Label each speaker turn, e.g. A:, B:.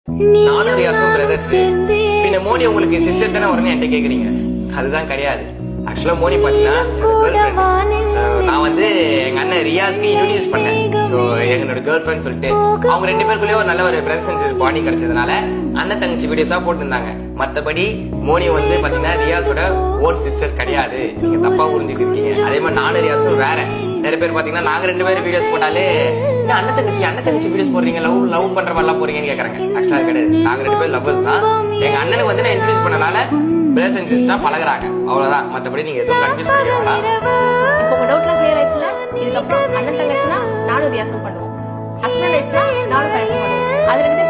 A: நானும் ரியாஸும் பிரதர்ஸ். பின்ன மோனி உங்களுக்கு சிஸ்டர் தானே வரணும் என்கிட்ட கேக்குறீங்க? அதுதான் கிடையாது. ஆக்சுவலா மோனி பாத்தீங்கன்னா கேர்ள் ஃபிரெண்ட். நான் வந்து எங்க அண்ணன் ரியாஸ்க்கு இன்ட்ரோடியூஸ் பண்ணேன். சோ எங்களோட கேர்ள் ஃபிரெண்ட் சொல்லிட்டு அவங்க ரெண்டு பேருக்குள்ளே ஒரு நல்ல ஒரு பிரசன்ஸ் பாடி கிடைச்சதுனால அண்ணன் தங்கச்சி வீடியோஸா போட்டுருந்தாங்க. மத்தபடி மோனி வந்து பாத்தீங்கன்னா ரியாஸோட ஓன் சிஸ்டர் கிடையாது. நீங்க தப்பா புரிஞ்சுட்டு இருக்கீங்க. அதே மாதிரி நானும் ரியாஸும் வேற. நிறைய பேர் பாத்தீங்கன்னா நாங்க ரெண்டு பேரும் வீடியோஸ் போட்டாலே அண்ணன் தங்கச்சி வீடியோஸ் போடுறீங்க, லவ் பண்ற மாதிரி எல்லாம் போறீங்கன்னு கேக்குறாங்க. ஆக்சுவலா கிடையாது. நாங்க ரெண்டு பேரும் லவ்வர்ஸ் தான். எங்க அண்ணனுக்கு வந்து நான் இன்ட்ரோடியூஸ் பண்ணனால பிரதர்ஸ் அண்ட் சிஸ்டரா பழகுறாங்க. அவ்வளவுதான். மத்தபடி நீங்க எதுவும் கன்ஃபியூஸ் பண்ணிக்க வேண்டாம்.
B: இப்போ உங்க டவுட்லாம் கிளியர் ஆயிடுச்சுல? இதுக்கப்புறம் அண்ணன் தங்கச்சினா நானும் ரியாசம் பண்ணுவோம், ஹஸ்பண்ட் ஒய்ஃப்னா நானும் பேச பண்ணுவோம். அது ரெண்டு